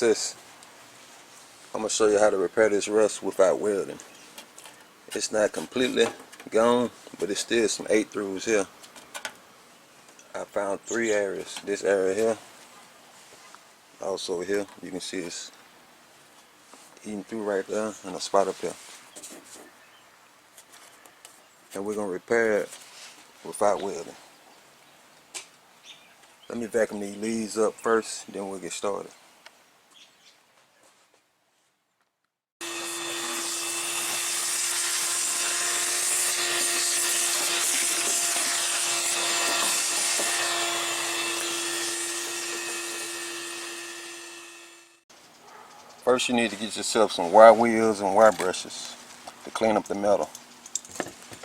process. I'm going to show you how to repair this rust without welding. It's not completely gone, but it's still some 8-throughs here. I found 3 areas. This area here, also here, you can see it's eating through right there, and a spot up here. And we're going to repair it without welding. Let me vacuum these leads up first, then we'll get started. First you need to get yourself some wire wheels and wire brushes to clean up the metal.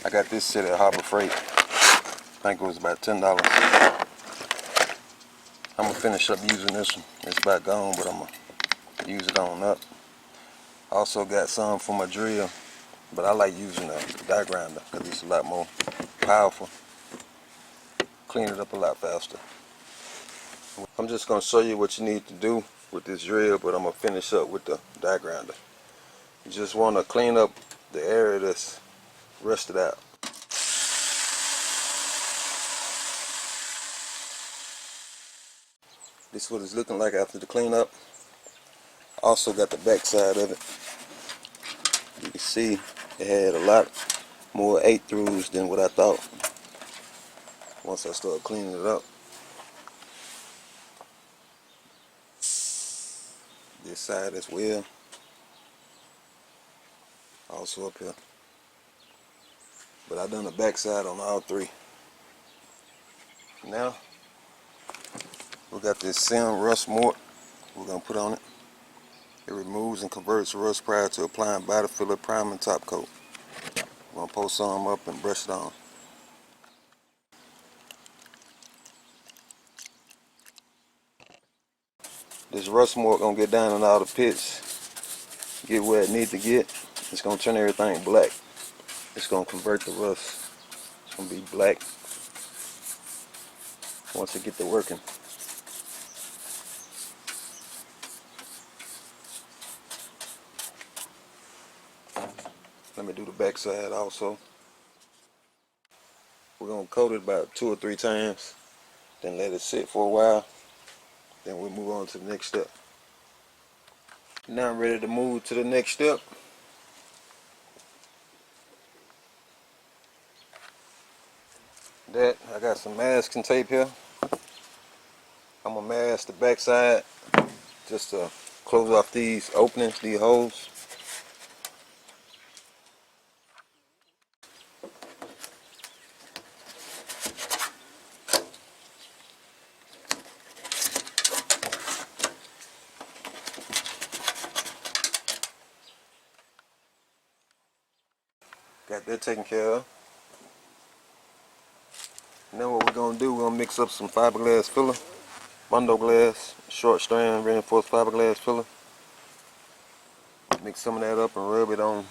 I got this set at Harbor Freight. I think it was about $10. I'm going to finish up using this one. It's about gone, but I'm going to use it on up. Also got some for my drill, but I like using a die grinder because it's a lot more powerful. Clean it up a lot faster. I'm just going to show you what you need to do with this drill, but I'm going to finish up with the die grinder. You just want to clean up the area that's rusted out. This is what it's looking like after the cleanup. Also got the back side of it. You can see it had a lot more 8-throughs than what I thought once I started cleaning it up. This side as well, also up here, but I done the back side on all 3. Now we got this SEM Rust Mort we're going to put on it. It removes and converts rust prior to applying body filler, prime, and top coat. We're going to pour some up and brush it on. This rust mort going to get down in all the pits, get where it needs to get. It's going to turn everything black. It's going to convert the rust. It's going to be black once it get to working. Let me do the back side also. We're going to coat it about 2 or 3 times, then let it sit for a while. Then we'll move on to the next step. Now I'm ready to move to the next step. I got some masking tape here. I'm going to mask the back side just to close off these openings, these holes. Got that taken care of. Now what we're going to do, we're going to mix up some fiberglass filler, bundle glass, short strand reinforced fiberglass filler. Mix some of that up and rub it on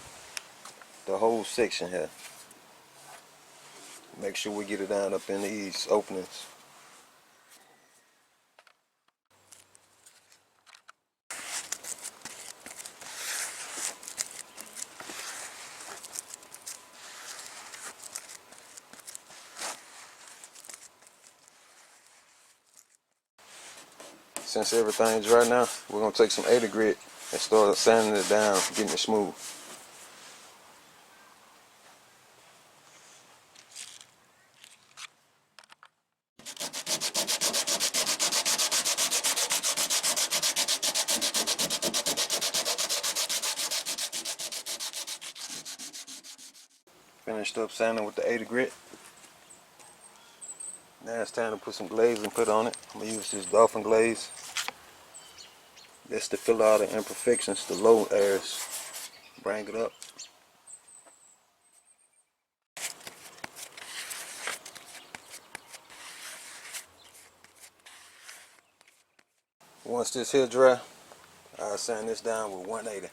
the whole section here. Make sure we get it down up in these openings. Since everything's dry now, we're going to take some 80 grit and start sanding it down, getting it smooth. Finished up sanding with the 80 grit. Now it's time to put some glazing put on it. I'm going to use this dolphin glaze. That's to fill out the imperfections, the low areas. Bring it up. Once this here dry, I'll sand this down with 180.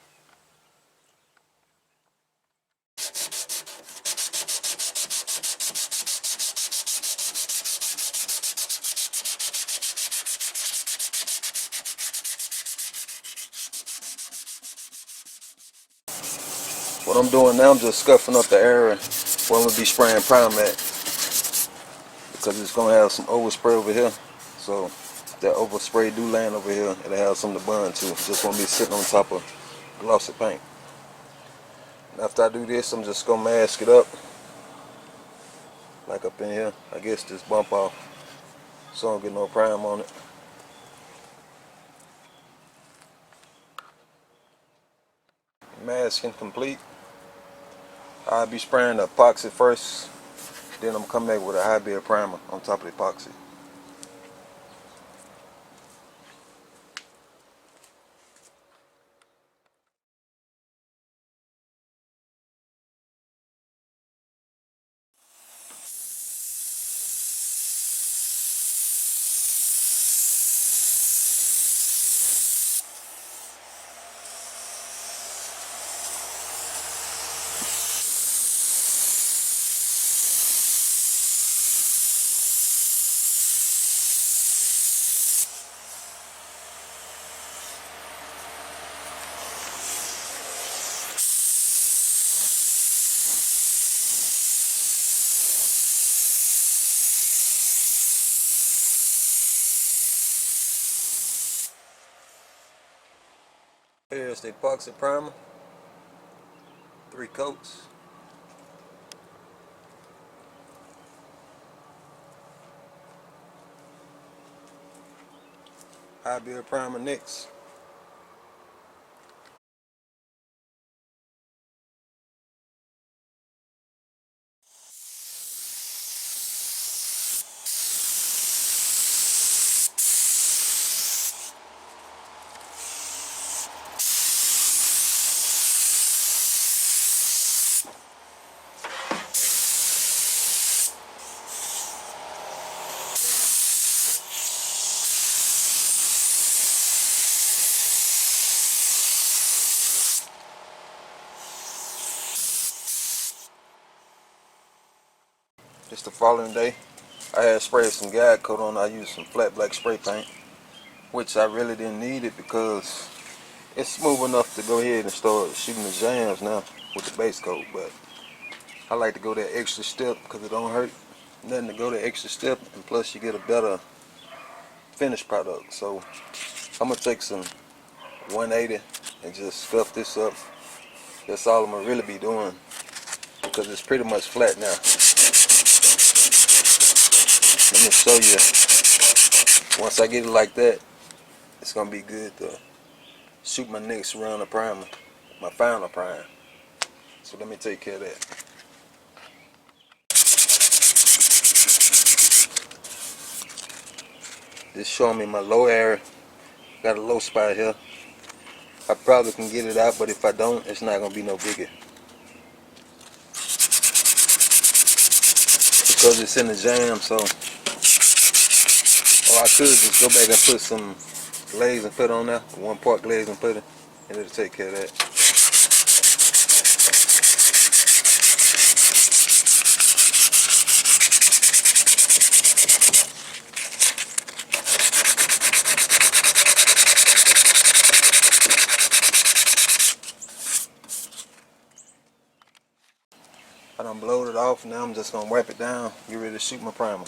What I'm doing now, I'm just scuffing up the area where I'm going to be spraying prime at, because it's going to have some overspray over here. So that overspray do land over here, it'll have something to bond to. Just won't be sitting on top of glossy paint. And after I do this, I'm just going to mask it up, like up in here. I guess this bump off so I don't get no prime on it. Masking complete. I'll be spraying the epoxy first, then I'm coming back with a high bed primer on top of the epoxy. Here's the epoxy primer, 3 coats. High bed primer next. Just the following day, I had sprayed some guide coat on. I used some flat black spray paint, which I really didn't need it because it's smooth enough to go ahead and start shooting the jams now with the base coat. But I like to go that extra step because it don't hurt nothing to go that extra step, and plus you get a better finished product. So I'm gonna take some 180 and just scuff this up. That's all I'm gonna really be doing because it's pretty much flat now. Let me show you. Once I get it like that, it's gonna be good to shoot my next round of primer, my final prime. So let me take care of that. This showing me my low area. Got a low spot here. I probably can get it out, but if I don't, it's not gonna be no bigger. Because it's in the jam, so. Or I could just go back and put some glazing put on there, 1 part glazing put, and it'll take care of that. I done blowed it off. Now I'm just gonna wipe it down, get ready to shoot my primer.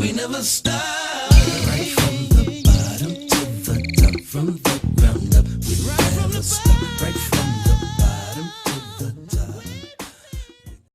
We never stop. Right from